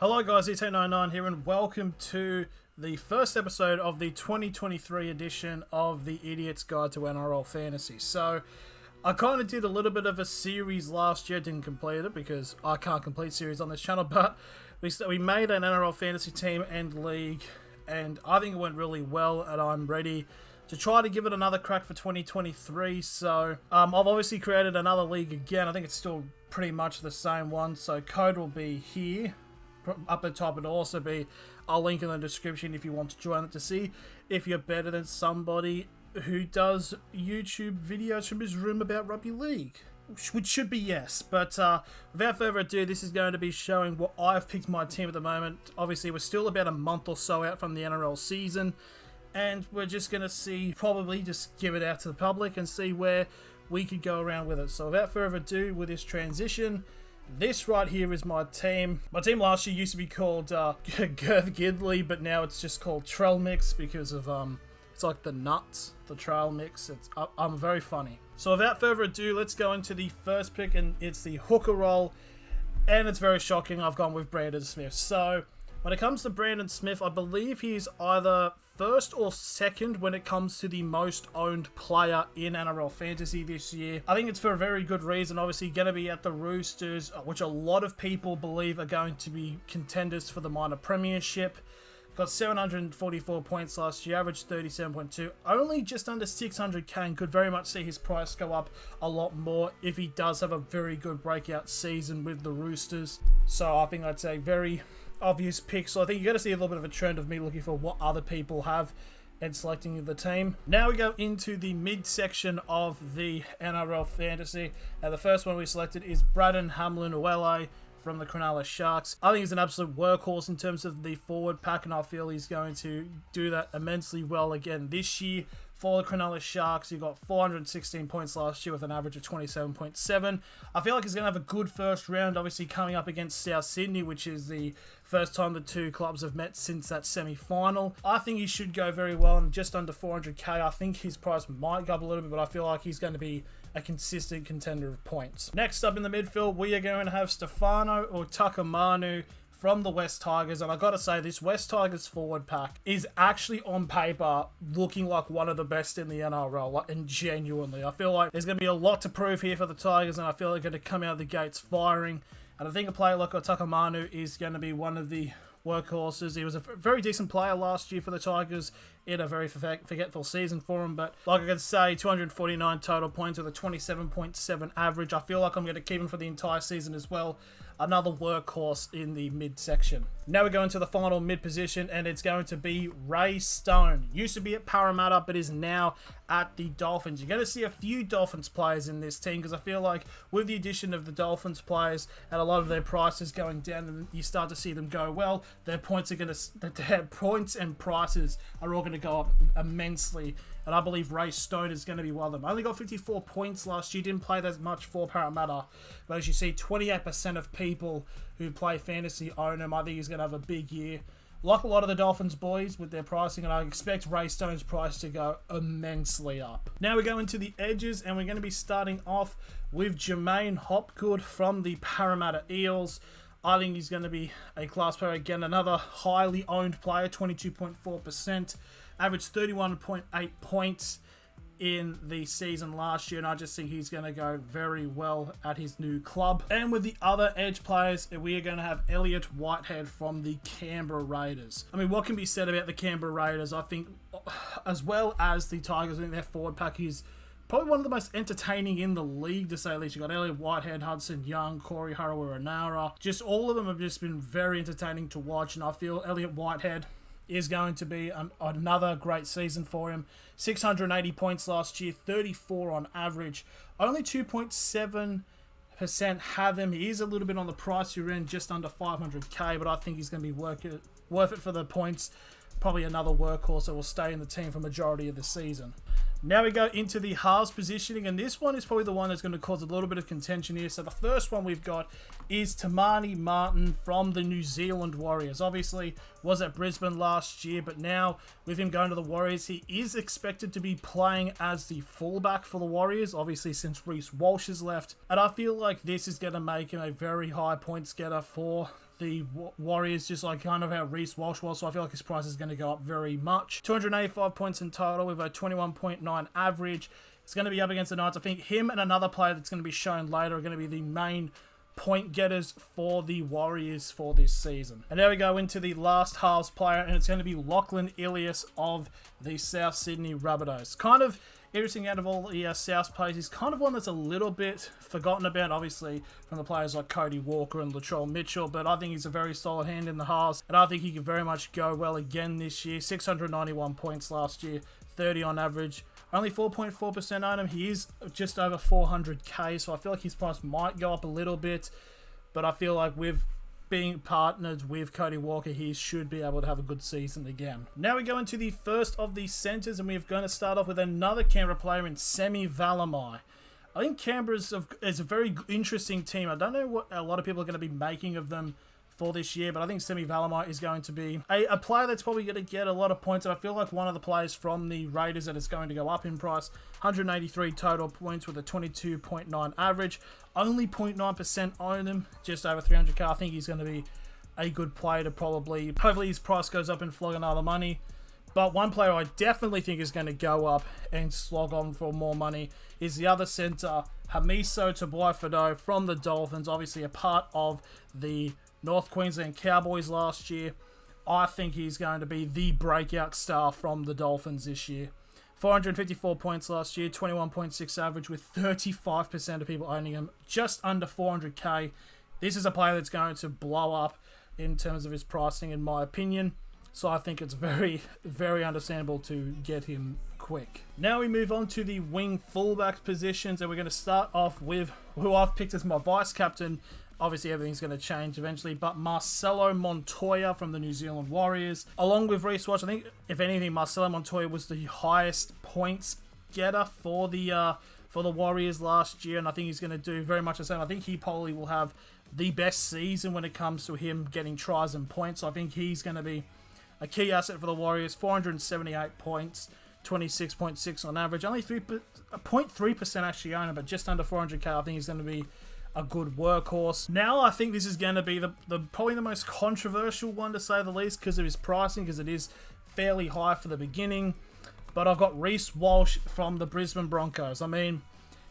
Hello guys, E1099 here and welcome to the first episode of the 2023 edition of the Idiot's Guide to NRL Fantasy. So, I kind of did a little bit of a series last year, didn't complete it because I can't complete series on this channel, but we made an NRL Fantasy team and league, and I think it went really well, and I'm ready to try to give it another crack for 2023. So, I've obviously created another league again. I think it's still pretty much the same one, so code will be here. Up the top, it'll also be a link in the description if you want to join it to see if you're better than somebody who does YouTube videos from his room about rugby league, which should be yes. But without further ado, this is going to be showing what I've picked my team at the moment. Obviously, we're still about a month or so out from the NRL season, and we're just going to see, probably just give it out to the public and see where we could go around with it. So without further ado, with this transition, this right here is my team. My team last year used to be called Girth Gidley, but now it's just called Trail Mix because of, it's like the nuts, the trail mix. I'm very funny. So without further ado, let's go into the first pick, and it's the hooker role. And it's very shocking, I've gone with Brandon Smith. So when it comes to Brandon Smith, I believe he's either first or second when it comes to the most owned player in NRL Fantasy this year. I think it's for a very good reason. Obviously going to be at the Roosters, which a lot of people believe are going to be contenders for the minor premiership. Got 744 points last year, averaged 37.2, only just under 600k, and could very much see his price go up a lot more if he does have a very good breakout season with the Roosters. So I think I'd say very obvious pick. So I think you're going to see a little bit of a trend of me looking for what other people have and selecting the team. Now we go into the mid-section of the NRL Fantasy. And the first one we selected is Braden Hamlin-Uele from the Cronulla Sharks. I think he's an absolute workhorse in terms of the forward pack, and I feel he's going to do that immensely well again this year. For the Cronulla Sharks, he got 416 points last year with an average of 27.7. I feel like he's going to have a good first round, obviously coming up against South Sydney, which is the first time the two clubs have met since that semi-final. I think he should go very well, and just under 400k. I think his price might go up a little bit, but I feel like he's going to be a consistent contender of points. Next up in the midfield, we are going to have Stefano Utakamanu from the West Tigers, and I gotta say, this West Tigers forward pack is actually on paper looking like one of the best in the NRL, and genuinely, I feel like there's gonna be a lot to prove here for the Tigers, and I feel like they're gonna come out of the gates firing. And I think a player like Utakamanu is going to be one of the workhorses. He was a very decent player last year for the Tigers in a very forgetful season for him, but like I could say, 249 total points with a 27.7 average. I feel like I'm going to keep him for the entire season as well. Another workhorse in the mid-section. Now we go into the final mid-position, and it's going to be Ray Stone. Used to be at Parramatta, but is now at the Dolphins. You're going to see a few Dolphins players in this team, because I feel like with the addition of the Dolphins players and a lot of their prices going down, and you start to see them go well, their points and prices are all going to go up immensely. And I believe Ray Stone is going to be one of them. Only got 54 points last year, didn't play that much for Parramatta. But as you see, 28% of people who play fantasy own him. I think he's going to have a big year. Like a lot of the Dolphins boys with their pricing, and I expect Ray Stone's price to go immensely up. Now we go into the edges, and we're going to be starting off with Jermaine Hopgood from the Parramatta Eels. I think he's going to be a class player again. Another highly owned player, 22.4%. Averaged 31.8 points in the season last year, and I just think he's going to go very well at his new club. And with the other edge players, we are going to have Elliott Whitehead from the Canberra Raiders. I mean, what can be said about the Canberra Raiders? I think, as well as the Tigers, I think their forward pack is probably one of the most entertaining in the league, to say the least. You've got Elliott Whitehead, Hudson Young, Corey Harawira-Naera. Just all of them have just been very entertaining to watch, and I feel Elliott Whitehead is going to be another great season for him. 680 points last year, 34 on average. Only 2.7% have him. He is a little bit on the pricier end, just under 500k, but I think he's going to be worth it for the points. Probably another workhorse that will stay in the team for majority of the season. Now we go into the halves positioning, and this one is probably the one that's going to cause a little bit of contention here. So the first one we've got is Tamani Martin from the New Zealand Warriors. Obviously was at Brisbane last year, but now with him going to the Warriors, he is expected to be playing as the fullback for the Warriors, obviously since Reece Walsh has left. And I feel like this is going to make him a very high points getter for the Warriors, just like kind of how Reece Walsh was. So I feel like his price is going to go up very much. 285 points in total with a 21.9 average. It's going to be up against the Knights. I think him and another player that's going to be shown later are going to be the main point getters for the Warriors for this season. And now we go into the last halves player, and it's going to be Lachlan Ilias of the South Sydney Rabbitohs. Kind of interesting out of all the South players. He's kind of one that's a little bit forgotten about, obviously, from the players like Cody Walker and Latrell Mitchell, but I think he's a very solid hand in the halves, and I think he could very much go well again this year. 691 points last year, 30 on average. Only 4.4% on him. He is just over 400k, so I feel like his price might go up a little bit, but I feel like with being partnered with Cody Walker, he should be able to have a good season again. Now we go into the first of the centres, and we're going to start off with another Canberra player in Semi Valemai. I think Canberra is a very interesting team. I don't know what a lot of people are going to be making of them for this year, but I think Semi Valemai is going to be a player that's probably going to get a lot of points, and I feel like one of the players from the Raiders that is going to go up in price. 183 total points with a 22.9 average. Only 0.9% own him, just over 300k. I think he's going to be a good player to probably, hopefully his price goes up and flog another money. But one player I definitely think is going to go up and slog on for more money is the other centre, Hamiso Tabuai-Fidow from the Dolphins, obviously a part of the North Queensland Cowboys last year. I think he's going to be the breakout star from the Dolphins this year. 454 points last year, 21.6 average with 35% of people owning him, just under 400k. This is a player that's going to blow up in terms of his pricing, in my opinion. So I think it's very, very understandable to get him quick. Now we move on to the wing fullback positions, and we're going to start off with who I've picked as my vice captain. Obviously, everything's going to change eventually, but Marcelo Montoya from the New Zealand Warriors, along with Reece Walsh. I think, if anything, Marcelo Montoya was the highest points getter for the Warriors last year, and I think he's going to do very much the same. I think he probably will have the best season when it comes to him getting tries and points. So I think he's going to be a key asset for the Warriors. 478 points, 26.6 on average. Only 0.3% actually own him, but just under 400k. I think he's going to be a good workhorse. Now I think this is going to be probably the most controversial one, to say the least, because of his pricing, because it is fairly high for the beginning. But I've got Reece Walsh from the Brisbane Broncos. I mean,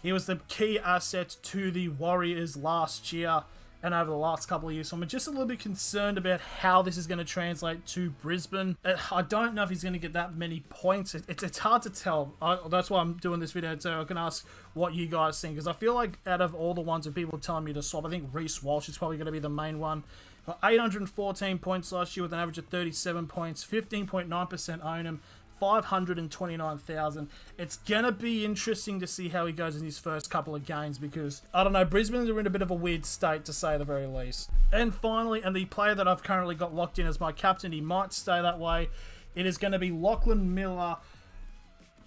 he was the key asset to the Warriors last year and over the last couple of years. So I'm just a little bit concerned about how this is going to translate to Brisbane. I don't know if he's going to get that many points. It's hard to tell. That's why I'm doing this video, so I can ask what you guys think. Because I feel like out of all the ones that people telling me to swap, I think Reece Walsh is probably going to be the main one. Got 814 points last year with an average of 37 points. 15.9% own him. 529,000. It's gonna be interesting to see how he goes in his first couple of games, because I don't know, Brisbane are in a bit of a weird state, to say the very least. And finally, and the player that I've currently got locked in as my captain, he might stay that way, it is going to be Lachlan Miller.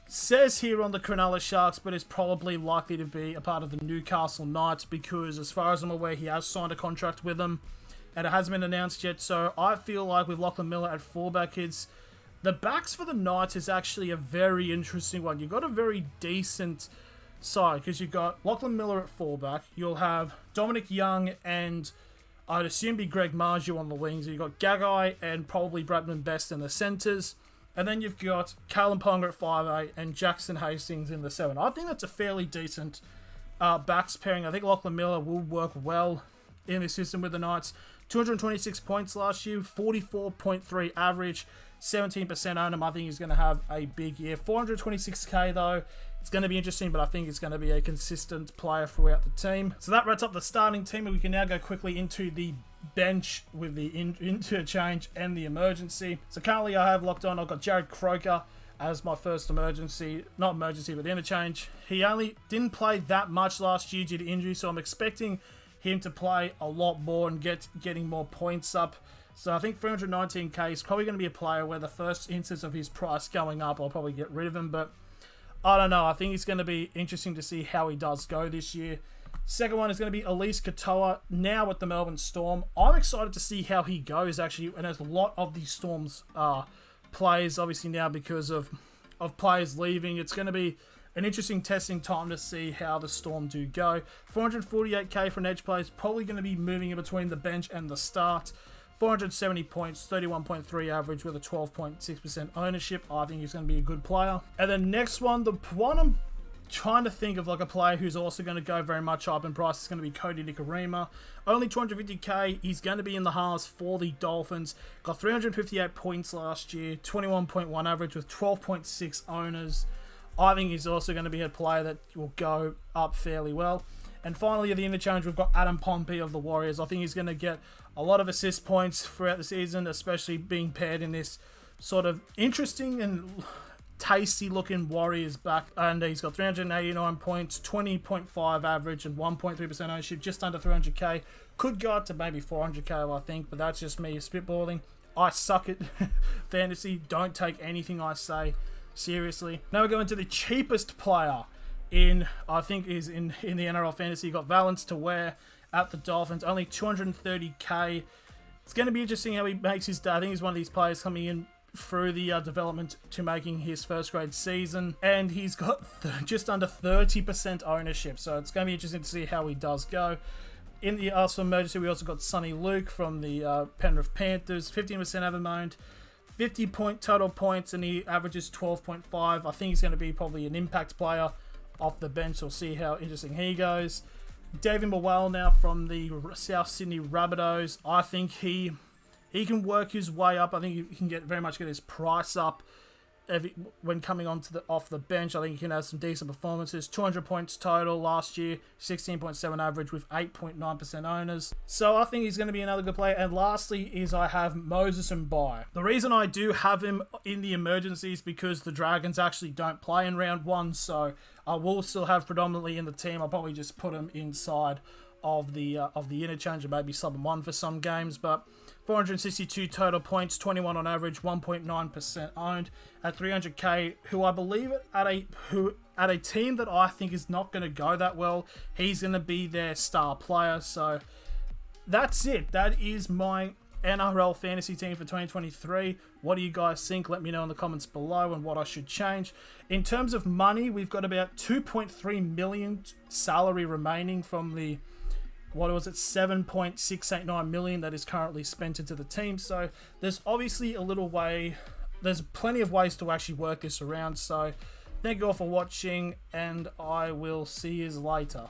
Says here on the Cronulla Sharks, but is probably likely to be a part of the Newcastle Knights, because as far as I'm aware, he has signed a contract with them and it hasn't been announced yet. So I feel like with Lachlan Miller at fullback, the backs for the Knights is actually a very interesting one. You've got a very decent side, because you've got Lachlan Miller at fullback. You'll have Dominic Young and I'd assume be Greg Marju on the wings. You've got Gagai and probably Bradman Best in the centres. And then you've got Callum Ponga at 5'8" and Jackson Hastings in the 7. I think that's a fairly decent backs pairing. I think Lachlan Miller will work well in this system with the Knights. 226 points last year, 44.3 average. 17% own him. I think he's going to have a big year. 426k though. It's going to be interesting, but I think it's going to be a consistent player throughout the team. So that wraps up the starting team, and we can now go quickly into the bench with the interchange and the emergency. So currently I have locked on, I've got Jared Croker as my first emergency. Not emergency, but interchange. He only didn't play that much last year due to injury, so I'm expecting him to play a lot more and getting more points up. So I think 319k is probably going to be a player where the first instance of his price going up, I'll probably get rid of him. But I don't know. I think it's going to be interesting to see how he does go this year. Second one is going to be Elise Katoa, now with the Melbourne Storm. I'm excited to see how he goes, actually. And there's a lot of these Storm's players, obviously, now because of players leaving. It's going to be an interesting testing time to see how the Storm do go. 448k for an edge player is probably going to be moving in between the bench and the start. 470 points, 31.3 average with a 12.6% ownership. I think he's going to be a good player. And then next one, the one I'm trying to think of like a player who's also going to go very much up in price is going to be Cody Nikorima. Only 250k. He's going to be in the halves for the Dolphins. Got 358 points last year, 21.1 average with 12.6 owners. I think he's also going to be a player that will go up fairly well. And finally, at the interchange, we've got Adam Pompey of the Warriors. I think he's going to get a lot of assist points throughout the season, especially being paired in this sort of interesting and tasty looking Warriors back. And he's got 389 points, 20.5 average and 1.3% ownership, just under 300k. Could go up to maybe 400k, I think, but that's just me spitballing. I suck at fantasy. Don't take anything I say seriously. Now we're going to the cheapest player I think is in the NRL Fantasy. You got Valence to wear at the Dolphins, only 230k. It's going to be interesting how he makes his day. I think he's one of these players coming in through the development to making his first grade season, and he's got just under 30% ownership, so it's going to be interesting to see how he does go. In the Arsenal emergency, we also got Sonny Luke from the Penrith Panthers, 15% ever owned, 50 total points, and he averages 12.5. I think he's going to be probably an impact player off the bench. We'll see how interesting he goes. David Mawel now from the South Sydney Rabbitohs. I think he can work his way up. I think he can very much get his price up when coming off the bench. I think he can have some decent performances. 200 points total last year, 16.7 average with 8.9% owners. So I think he's going to be another good player. And lastly is I have Moses Mbai. The reason I do have him in the emergency is because the Dragons actually don't play in round one, so I will still have predominantly in the team. I'll probably just put him inside of the interchange and maybe sub him one for some games, but 462 total points, 21 on average, 1.9% owned at 300k. Who I believe at a team that I think is not going to go that well, he's going to be their star player. So that's it. That is my NRL fantasy team for 2023. What do you guys think? Let me know in the comments below and what I should change. In terms of money, we've got about 2.3 million salary remaining from the 7.689 million that is currently spent into the team. So there's obviously there's plenty of ways to actually work this around. So thank you all for watching, and I will see you later.